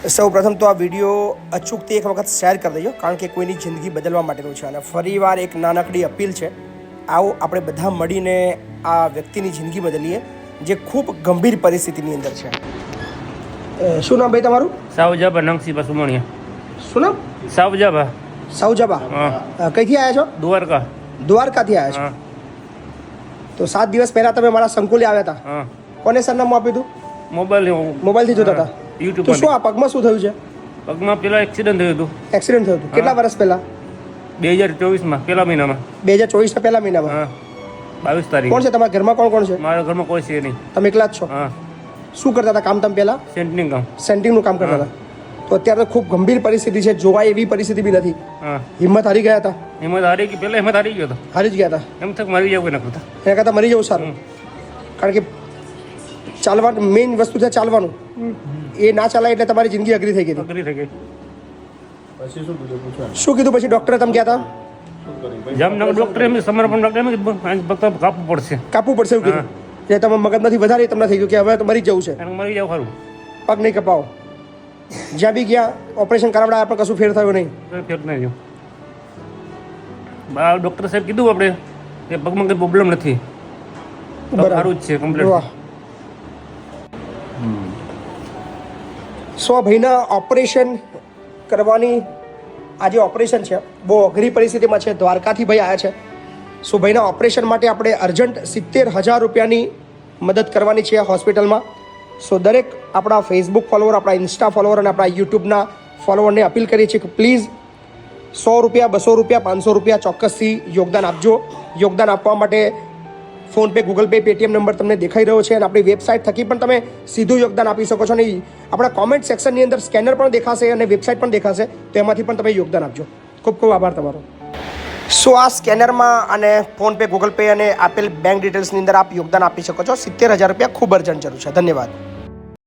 સૌ પ્રથમ તો આ વિડીયો અચૂકથી એક વખત શેર કરી દેજો, કારણ કે કોઈની જિંદગી બદલવા માટેનું છે. અને ફરીવાર એક નાનકડી અપીલ છે, આવો આપણે બધા મળીને આ વ્યક્તિની જિંદગી બદલીએ જે ખૂબ ગંભીર પરિસ્થિતિની અંદર છે. શું નામ ભાઈ તમારું? સાવજાબા નંગસીબા સુમણિયા. શું નામ? સાવજાબા. સાવજાબા. કઈથી આવ્યા છો? દ્વારકા. દ્વારકાથી આવ્યા છો. તો 7 દિવસ પહેલા તમે મારા સંકુલે આવ્યા હતા. કોને સરનામું આપ્યું હતું? મોબાઈલથી જોતા હતા. યુટ્યુબ. તો શું આ પગમાં શું થયું છે? પગમાં પેલા એક્સિડન્ટ થયું હતું. એક્સિડન્ટ થયું હતું કેટલા વર્ષ પહેલા? 2024માં પહેલા મહિનામાં. 2024ના પહેલા મહિનામાં. 22 તારીખ. કોણ છે તમારા ઘરમાં? કોણ છે? મારા ઘરમાં કોઈ છે નહીં. તમે એકલા જ છો? શું કરતા હતા કામ તમે પહેલા? સેન્ટિંગ કામ. સેન્ટિંગનું કામ કરતા હતા. તો અત્યારે તો ખૂબ ગંભીર પરિસ્થિતિ છે, જોવાય એવી પરિસ્થિતિ બી નથી. હિંમત હારી ગયા હતા? હિંમત હારી ગઈ. પહેલા હિંમત હારી ગયો હતો. હારી જ ગયા હતા. એમ થયું મરી જવું ના કરતા. એના કરતાં મરી જવું સારું. કારણ કે ચાલવાનું મેઇન વસ્તુ છે, ચાલવાનું. એ ના ચાલાય એટલે તમારી જિંદગી અઘરી થઈ ગઈ હતી. અઘરી થઈ ગઈ. શું કીધું પછી ડૉક્ટરે? તમે ગયા હતા જામનગર ડૉક્ટરે એમ સમર્પણ ડૉક્ટરે એમ કીધું કાપવું પડશે. કાપવું પડશે એવું કીધું. જે તમે મગજમાંથી વધારે તમને થઈ ગયું કે હવે તો મરી જવું છે, મરી જાવ ખરું. પગ નહીં કપાવો. જ્યાં બી ગયા ઓપરેશન કરાવડા પણ કશું ફેર થયો નહીં. ફેર નહીં જો. ડૉક્ટર સાહેબ કીધું આપણે કે પગમાં કંઈ પ્રોબ્લેમ નથી, સારું જ છે કમ્પ્લીટ. વાહ. સો ભાઈના ઓપરેશન કરવાની આ જે ઓપરેશન છે બહુ અઘરી પરિસ્થિતિમાં છે. દ્વારકાથી ભાઈ આવ્યા છે. સો ભાઈના ઓપરેશન માટે આપણે અર્જન્ટ 70,000 રૂપિયાની મદદ કરવાની છે હોસ્પિટલમાં. સો દરેક આપણા ફેસબુક ફોલોવર, આપણા ઇન્સ્ટા ફોલોવર અને આપણા યુટ્યુબના ફોલોવરને અપીલ કરીએ છીએ કે પ્લીઝ 100 રૂપિયા, 200 રૂપિયા, 500 રૂપિયા ચોક્કસથી યોગદાન આપજો. યોગદાન આપવા માટે PhonePe, Google pay, Paytm number તમને દેખાઈ રહ્યો છે અને આપણી વેબસાઇટ થકી પણ તમે સીધું યોગદાન આપી શકો છો. અને આપણા કોમેન્ટ સેક્શનની અંદર સ્કેનર પણ દેખાશે અને વેબસાઇટ પણ દેખાશે, તો એમાંથી પણ તમે યોગદાન આપજો. ખૂબ ખૂબ આભાર તમારો. સો આ સ્કેનરમાં અને ફોનપે, ગૂગલ પે અને આપેલ બેંક ડિટેલ્સની અંદર આપ યોગદાન આપી શકો છો. 70,000 રૂપિયા ખૂબ અર્જન્ટ જરૂર છે. ધન્યવાદ.